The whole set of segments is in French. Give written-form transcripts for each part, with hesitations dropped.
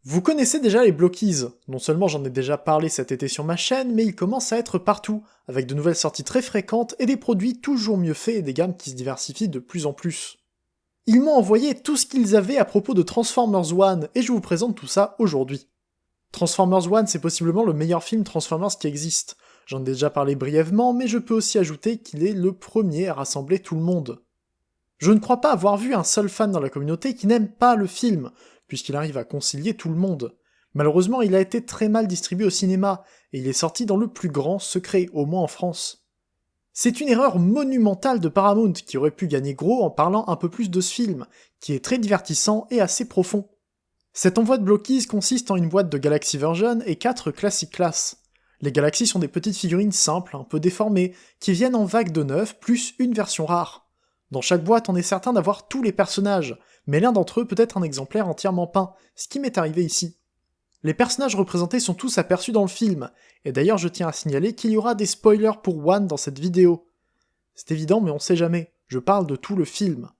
Vous connaissez déjà les Blockies, non seulement j'en ai déjà parlé cet été sur ma chaîne, mais ils commencent à être partout, avec de nouvelles sorties très fréquentes et des produits toujours mieux faits et des gammes qui se diversifient de plus en plus. Ils m'ont envoyé tout ce qu'ils avaient à propos de Transformers One, et je vous présente tout ça aujourd'hui. Transformers One, c'est possiblement le meilleur film Transformers qui existe. J'en ai déjà parlé brièvement, mais je peux aussi ajouter qu'il est le premier à rassembler tout le monde. Je ne crois pas avoir vu un seul fan dans la communauté qui n'aime pas le film, puisqu'il arrive à concilier tout le monde. Malheureusement, il a été très mal distribué au cinéma, et il est sorti dans le plus grand secret, au moins en France. C'est une erreur monumentale de Paramount qui aurait pu gagner gros en parlant un peu plus de ce film, qui est très divertissant et assez profond. Cet envoi de Blockies consiste en une boîte de Galaxy Version et 4 Classic Class. Les Galaxies sont des petites figurines simples, un peu déformées, qui viennent en vague de 9 plus une version rare. Dans chaque boîte, on est certain d'avoir tous les personnages, mais l'un d'entre eux peut être un exemplaire entièrement peint, ce qui m'est arrivé ici. Les personnages représentés sont tous aperçus dans le film, et d'ailleurs je tiens à signaler qu'il y aura des spoilers pour One dans cette vidéo. C'est évident mais on sait jamais, je parle de tout le film.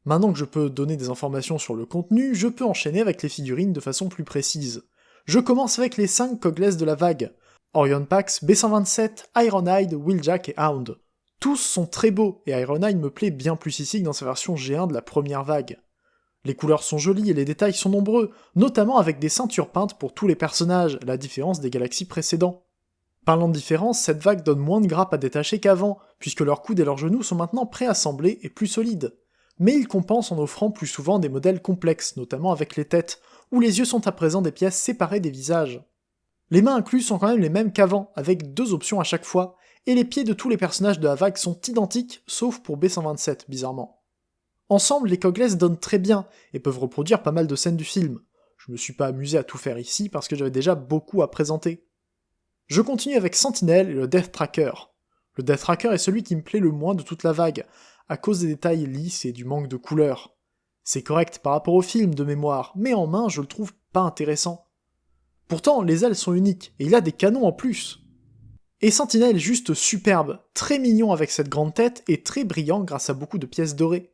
Maintenant que je peux donner des informations sur le contenu, je peux enchaîner avec les figurines de façon plus précise. Je commence avec les 5 Cogles de la vague. Orion Pax, B127, Ironhide, Wheeljack et Hound. Tous sont très beaux, et Ironhide me plaît bien plus ici que dans sa version G1 de la première vague. Les couleurs sont jolies et les détails sont nombreux, notamment avec des ceintures peintes pour tous les personnages, à la différence des galaxies précédents. Parlant de différence, cette vague donne moins de grappes à détacher qu'avant, puisque leurs coudes et leurs genoux sont maintenant préassemblés et plus solides. Mais ils compensent en offrant plus souvent des modèles complexes, notamment avec les têtes, où les yeux sont à présent des pièces séparées des visages. Les mains inclus sont quand même les mêmes qu'avant, avec 2 options à chaque fois, et les pieds de tous les personnages de la vague sont identiques, sauf pour B127, bizarrement. Ensemble, les Cogles donnent très bien, et peuvent reproduire pas mal de scènes du film. Je me suis pas amusé à tout faire ici, parce que j'avais déjà beaucoup à présenter. Je continue avec Sentinel et le Death Tracker. Le Death Tracker est celui qui me plaît le moins de toute la vague, à cause des détails lisses et du manque de couleurs. C'est correct par rapport au film de mémoire, mais en main je le trouve pas intéressant. Pourtant, les ailes sont uniques, et il a des canons en plus. Et Sentinel est juste superbe, très mignon avec cette grande tête et très brillant grâce à beaucoup de pièces dorées.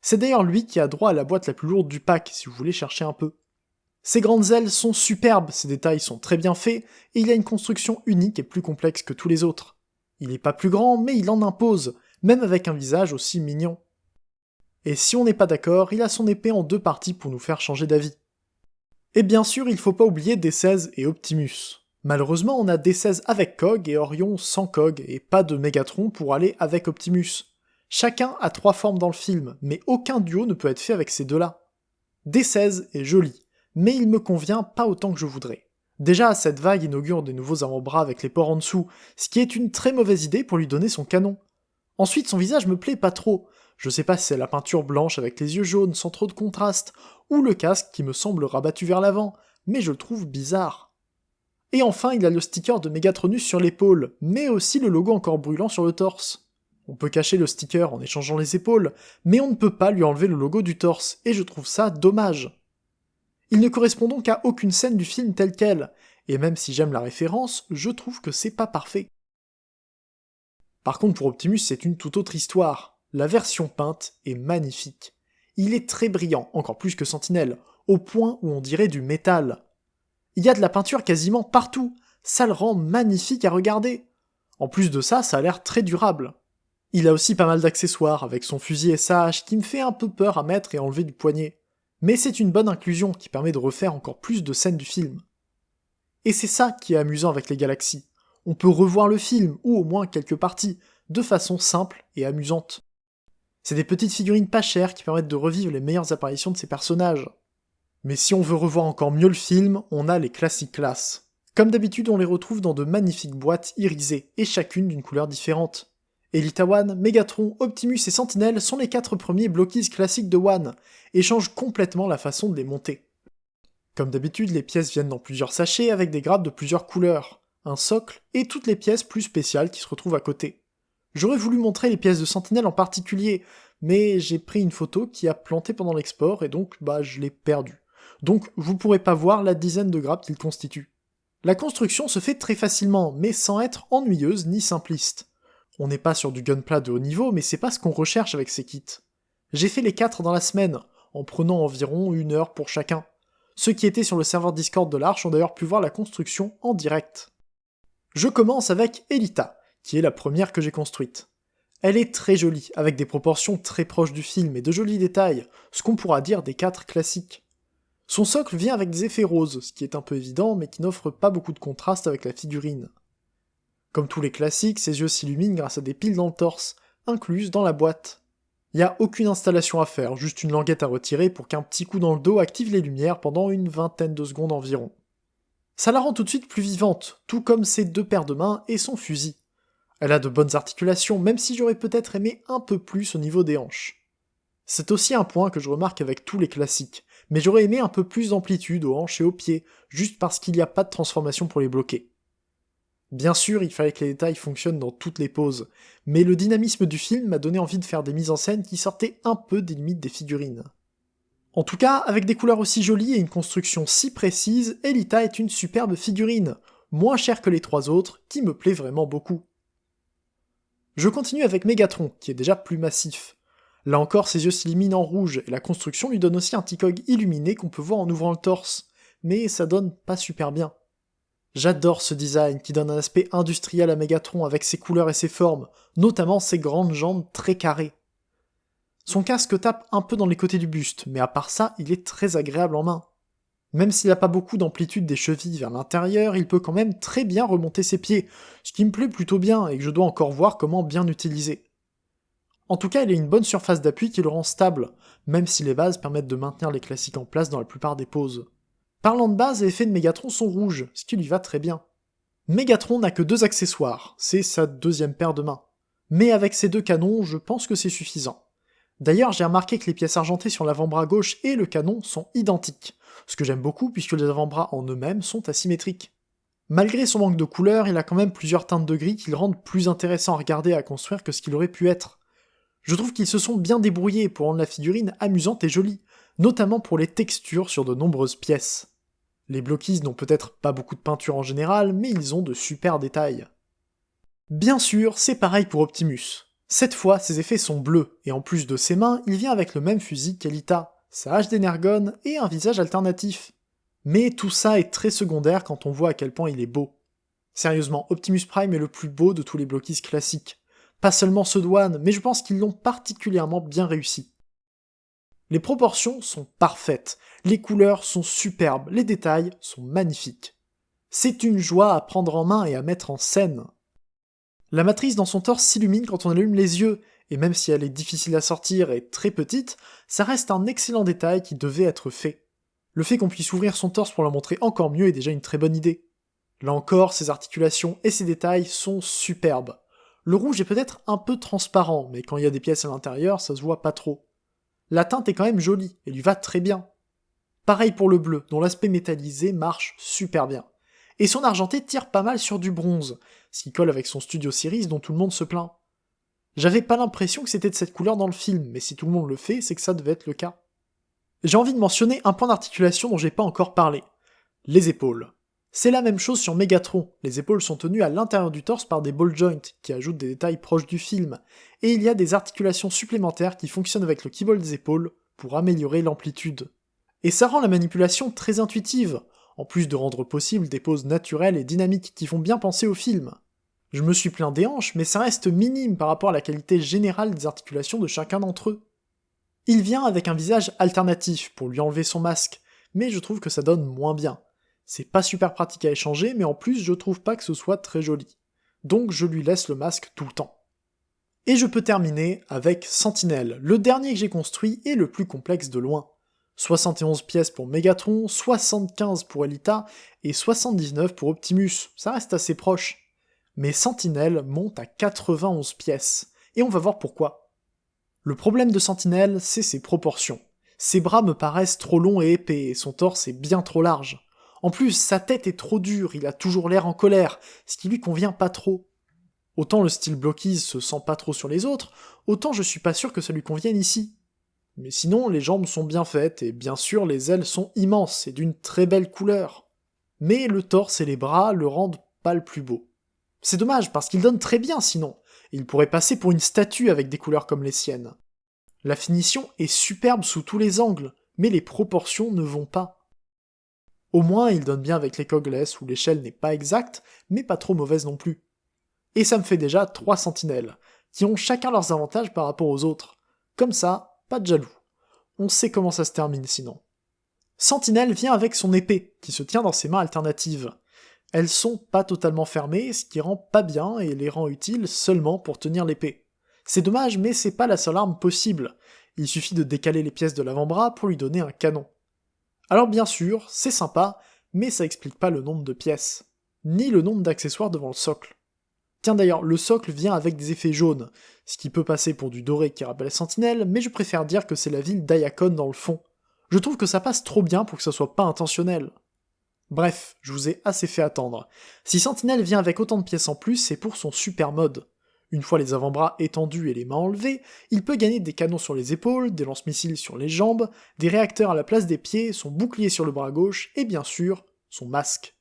C'est d'ailleurs lui qui a droit à la boîte la plus lourde du pack si vous voulez chercher un peu. Ses grandes ailes sont superbes, ses détails sont très bien faits, et il a une construction unique et plus complexe que tous les autres. Il est pas plus grand, mais il en impose, même avec un visage aussi mignon. Et si on n'est pas d'accord, il a son épée en 2 parties pour nous faire changer d'avis. Et bien sûr, il faut pas oublier D16 et Optimus. Malheureusement, on a D16 avec Cog et Orion sans Cog, et pas de Megatron pour aller avec Optimus. Chacun a 3 formes dans le film, mais aucun duo ne peut être fait avec ces deux-là. D16 est joli, mais il me convient pas autant que je voudrais. Déjà, cette vague inaugure des nouveaux avant-bras avec les ports en dessous, ce qui est une très mauvaise idée pour lui donner son canon. Ensuite, son visage me plaît pas trop. Je sais pas si c'est la peinture blanche avec les yeux jaunes sans trop de contraste, ou le casque qui me semble rabattu vers l'avant, mais je le trouve bizarre. Et enfin, il a le sticker de Megatronus sur l'épaule, mais aussi le logo encore brûlant sur le torse. On peut cacher le sticker en échangeant les épaules, mais on ne peut pas lui enlever le logo du torse, et je trouve ça dommage. Il ne correspond donc à aucune scène du film telle quelle, et même si j'aime la référence, je trouve que c'est pas parfait. Par contre pour Optimus c'est une toute autre histoire, la version peinte est magnifique. Il est très brillant, encore plus que Sentinel, au point où on dirait du métal. Il y a de la peinture quasiment partout, ça le rend magnifique à regarder. En plus de ça, ça a l'air très durable. Il a aussi pas mal d'accessoires, avec son fusil et sa hache qui me fait un peu peur à mettre et enlever du poignet. Mais c'est une bonne inclusion qui permet de refaire encore plus de scènes du film. Et c'est ça qui est amusant avec les galaxies. On peut revoir le film, ou au moins quelques parties, de façon simple et amusante. C'est des petites figurines pas chères qui permettent de revivre les meilleures apparitions de ces personnages. Mais si on veut revoir encore mieux le film, on a les Classic Class. Comme d'habitude, on les retrouve dans de magnifiques boîtes irisées, et chacune d'une couleur différente. Elita One, Megatron, Optimus et Sentinel sont les 4 premiers Blockies classiques de One, et changent complètement la façon de les monter. Comme d'habitude, les pièces viennent dans plusieurs sachets avec des grappes de plusieurs couleurs, un socle, et toutes les pièces plus spéciales qui se retrouvent à côté. J'aurais voulu montrer les pièces de Sentinel en particulier, mais j'ai pris une photo qui a planté pendant l'export, et donc je l'ai perdue. Donc vous pourrez pas voir la dizaine de grappes qu'il constitue. La construction se fait très facilement, mais sans être ennuyeuse ni simpliste. On n'est pas sur du gunpla de haut niveau, mais c'est pas ce qu'on recherche avec ces kits. J'ai fait les 4 dans la semaine, en prenant environ 1 heure pour chacun. Ceux qui étaient sur le serveur Discord de l'Arche ont d'ailleurs pu voir la construction en direct. Je commence avec Elita, qui est la première que j'ai construite. Elle est très jolie, avec des proportions très proches du film et de jolis détails, ce qu'on pourra dire des 4 classiques. Son socle vient avec des effets roses, ce qui est un peu évident mais qui n'offre pas beaucoup de contraste avec la figurine. Comme tous les classiques, ses yeux s'illuminent grâce à des piles dans le torse, incluses dans la boîte. Y a aucune installation à faire, juste une languette à retirer pour qu'un petit coup dans le dos active les lumières pendant une vingtaine de secondes environ. Ça la rend tout de suite plus vivante, tout comme ses 2 paires de mains et son fusil. Elle a de bonnes articulations, même si j'aurais peut-être aimé un peu plus au niveau des hanches. C'est aussi un point que je remarque avec tous les classiques, mais j'aurais aimé un peu plus d'amplitude aux hanches et aux pieds, juste parce qu'il n'y a pas de transformation pour les bloquer. Bien sûr, il fallait que les détails fonctionnent dans toutes les poses, mais le dynamisme du film m'a donné envie de faire des mises en scène qui sortaient un peu des limites des figurines. En tout cas, avec des couleurs aussi jolies et une construction si précise, Elita est une superbe figurine, moins chère que les 3 autres, qui me plaît vraiment beaucoup. Je continue avec Megatron, qui est déjà plus massif. Là encore, ses yeux s'illuminent en rouge, et la construction lui donne aussi un petit cog illuminé qu'on peut voir en ouvrant le torse, mais ça donne pas super bien. J'adore ce design qui donne un aspect industriel à Megatron avec ses couleurs et ses formes, notamment ses grandes jambes très carrées. Son casque tape un peu dans les côtés du buste, mais à part ça, il est très agréable en main. Même s'il n'a pas beaucoup d'amplitude des chevilles vers l'intérieur, il peut quand même très bien remonter ses pieds, ce qui me plaît plutôt bien et que je dois encore voir comment bien utiliser. En tout cas, il a une bonne surface d'appui qui le rend stable, même si les bases permettent de maintenir les classiques en place dans la plupart des poses. Parlant de base, les effets de Megatron sont rouges, ce qui lui va très bien. Megatron n'a que 2 accessoires, c'est sa 2e paire de mains. Mais avec ces 2 canons, je pense que c'est suffisant. D'ailleurs, j'ai remarqué que les pièces argentées sur l'avant-bras gauche et le canon sont identiques, ce que j'aime beaucoup puisque les avant-bras en eux-mêmes sont asymétriques. Malgré son manque de couleur, il a quand même plusieurs teintes de gris qui le rendent plus intéressant à regarder et à construire que ce qu'il aurait pu être. Je trouve qu'ils se sont bien débrouillés pour rendre la figurine amusante et jolie, notamment pour les textures sur de nombreuses pièces. Les Blockies n'ont peut-être pas beaucoup de peinture en général, mais ils ont de super détails. Bien sûr, c'est pareil pour Optimus. Cette fois, ses effets sont bleus, et en plus de ses mains, il vient avec le même fusil qu'Elita, sa hache d'énergone et un visage alternatif. Mais tout ça est très secondaire quand on voit à quel point il est beau. Sérieusement, Optimus Prime est le plus beau de tous les Blockies classiques. Pas seulement ceux d'One, mais je pense qu'ils l'ont particulièrement bien réussi. Les proportions sont parfaites, les couleurs sont superbes, les détails sont magnifiques. C'est une joie à prendre en main et à mettre en scène. La matrice dans son torse s'illumine quand on allume les yeux, et même si elle est difficile à sortir et très petite, ça reste un excellent détail qui devait être fait. Le fait qu'on puisse ouvrir son torse pour la montrer encore mieux est déjà une très bonne idée. Là encore, ses articulations et ses détails sont superbes. Le rouge est peut-être un peu transparent, mais quand il y a des pièces à l'intérieur, ça se voit pas trop. La teinte est quand même jolie, et lui va très bien. Pareil pour le bleu, dont l'aspect métallisé marche super bien. Et son argenté tire pas mal sur du bronze, ce qui colle avec son Studio Series dont tout le monde se plaint. J'avais pas l'impression que c'était de cette couleur dans le film, mais si tout le monde le fait, c'est que ça devait être le cas. J'ai envie de mentionner un point d'articulation dont j'ai pas encore parlé. Les épaules. C'est la même chose sur Megatron, les épaules sont tenues à l'intérieur du torse par des ball joints, qui ajoutent des détails proches du film, et il y a des articulations supplémentaires qui fonctionnent avec le keyboard des épaules pour améliorer l'amplitude. Et ça rend la manipulation très intuitive, en plus de rendre possible des poses naturelles et dynamiques qui font bien penser au film. Je me suis plaint des hanches, mais ça reste minime par rapport à la qualité générale des articulations de chacun d'entre eux. Il vient avec un visage alternatif pour lui enlever son masque, mais je trouve que ça donne moins bien. C'est pas super pratique à échanger, mais en plus je trouve pas que ce soit très joli. Donc je lui laisse le masque tout le temps. Et je peux terminer avec Sentinelle, le dernier que j'ai construit et le plus complexe de loin. 71 pièces pour Megatron, 75 pour Elita, et 79 pour Optimus, ça reste assez proche. Mais Sentinelle monte à 91 pièces, et on va voir pourquoi. Le problème de Sentinelle, c'est ses proportions. Ses bras me paraissent trop longs et épais, et son torse est bien trop large. En plus, sa tête est trop dure, il a toujours l'air en colère, ce qui lui convient pas trop. Autant le style Blockies se sent pas trop sur les autres, autant je suis pas sûr que ça lui convienne ici. Mais sinon, les jambes sont bien faites, et bien sûr les ailes sont immenses et d'une très belle couleur. Mais le torse et les bras le rendent pas le plus beau. C'est dommage, parce qu'il donne très bien sinon, et il pourrait passer pour une statue avec des couleurs comme les siennes. La finition est superbe sous tous les angles, mais les proportions ne vont pas. Au moins, il donne bien avec les Cogless où l'échelle n'est pas exacte, mais pas trop mauvaise non plus. Et ça me fait déjà 3 sentinelles, qui ont chacun leurs avantages par rapport aux autres. Comme ça, pas de jaloux. On sait comment ça se termine sinon. Sentinelle vient avec son épée, qui se tient dans ses mains alternatives. Elles sont pas totalement fermées, ce qui rend pas bien et les rend utiles seulement pour tenir l'épée. C'est dommage, mais c'est pas la seule arme possible. Il suffit de décaler les pièces de l'avant-bras pour lui donner un canon. Alors bien sûr, c'est sympa, mais ça explique pas le nombre de pièces, ni le nombre d'accessoires devant le socle. Tiens d'ailleurs, le socle vient avec des effets jaunes, ce qui peut passer pour du doré qui rappelle Sentinelle, mais je préfère dire que c'est la ville d'Ayakon dans le fond. Je trouve que ça passe trop bien pour que ça soit pas intentionnel. Bref, je vous ai assez fait attendre. Si Sentinelle vient avec autant de pièces en plus, c'est pour son super mode. Une fois les avant-bras étendus et les mains enlevées, il peut gagner des canons sur les épaules, des lance-missiles sur les jambes, des réacteurs à la place des pieds, son bouclier sur le bras gauche, et bien sûr, son masque.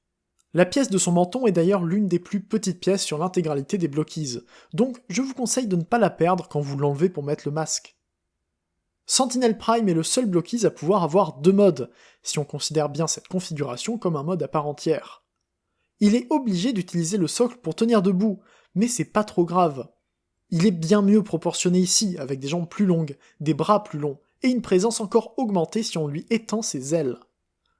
La pièce de son menton est d'ailleurs l'une des plus petites pièces sur l'intégralité des Blockies, donc je vous conseille de ne pas la perdre quand vous l'enlevez pour mettre le masque. Sentinel Prime est le seul Blockies à pouvoir avoir 2 modes, si on considère bien cette configuration comme un mode à part entière. Il est obligé d'utiliser le socle pour tenir debout, mais c'est pas trop grave. Il est bien mieux proportionné ici, avec des jambes plus longues, des bras plus longs, et une présence encore augmentée si on lui étend ses ailes.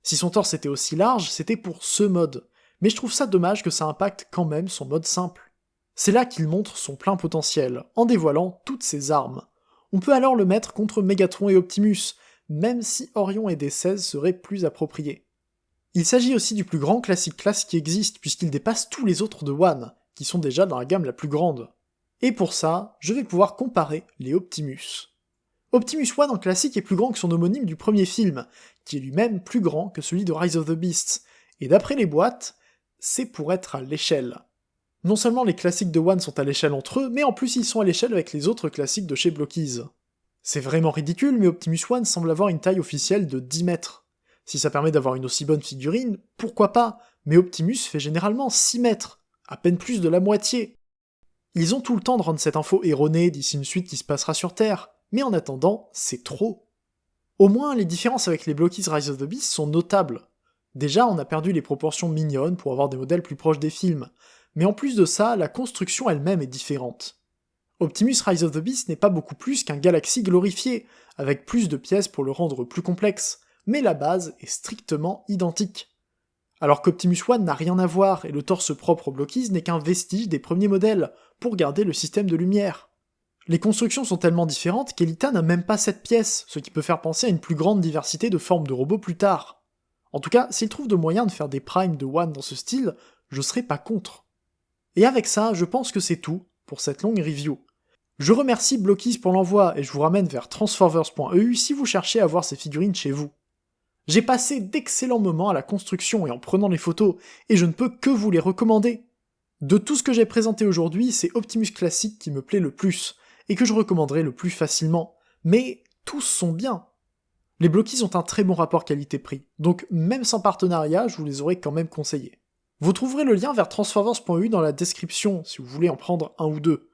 Si son torse était aussi large, c'était pour ce mode, mais je trouve ça dommage que ça impacte quand même son mode simple. C'est là qu'il montre son plein potentiel, en dévoilant toutes ses armes. On peut alors le mettre contre Megatron et Optimus, même si Orion et D16 seraient plus appropriés. Il s'agit aussi du plus grand classique class qui existe, puisqu'il dépasse tous les autres de One, qui sont déjà dans la gamme la plus grande. Et pour ça, je vais pouvoir comparer les Optimus. Optimus One en classique est plus grand que son homonyme du premier film, qui est lui-même plus grand que celui de Rise of the Beasts, et d'après les boîtes, c'est pour être à l'échelle. Non seulement les classiques de One sont à l'échelle entre eux, mais en plus ils sont à l'échelle avec les autres classiques de chez Blockies. C'est vraiment ridicule, mais Optimus One semble avoir une taille officielle de 10 mètres. Si ça permet d'avoir une aussi bonne figurine, pourquoi pas, mais Optimus fait généralement 6 mètres, à peine plus de la moitié. Ils ont tout le temps de rendre cette info erronée d'ici une suite qui se passera sur Terre, mais en attendant, c'est trop. Au moins, les différences avec les Blockies Rise of the Beasts sont notables. Déjà, on a perdu les proportions mignonnes pour avoir des modèles plus proches des films, mais en plus de ça, la construction elle-même est différente. Optimus Rise of the Beast n'est pas beaucoup plus qu'un Galaxy glorifié, avec plus de pièces pour le rendre plus complexe, mais la base est strictement identique. Alors qu'Optimus One n'a rien à voir, et le torse propre aux Blockies n'est qu'un vestige des premiers modèles, pour garder le système de lumière. Les constructions sont tellement différentes qu'Elita n'a même pas cette pièce, ce qui peut faire penser à une plus grande diversité de formes de robots plus tard. En tout cas, s'ils trouvent de moyens de faire des primes de One dans ce style, je serais pas contre. Et avec ça, je pense que c'est tout pour cette longue review. Je remercie Blockies pour l'envoi et je vous ramène vers transforvers.eu si vous cherchez à voir ces figurines chez vous. J'ai passé d'excellents moments à la construction et en prenant les photos, et je ne peux que vous les recommander. De tout ce que j'ai présenté aujourd'hui, c'est Optimus Classic qui me plaît le plus, et que je recommanderai le plus facilement, mais tous sont bien. Les Blockies ont un très bon rapport qualité-prix, donc même sans partenariat, je vous les aurais quand même conseillés. Vous trouverez le lien vers transforvers.eu dans la description si vous voulez en prendre un ou deux.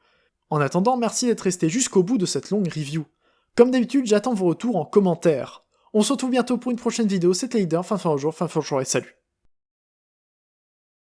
En attendant, merci d'être resté jusqu'au bout de cette longue review. Comme d'habitude, j'attends vos retours en commentaire. On se retrouve bientôt pour une prochaine vidéo, c'était Leader, fin jour et salut.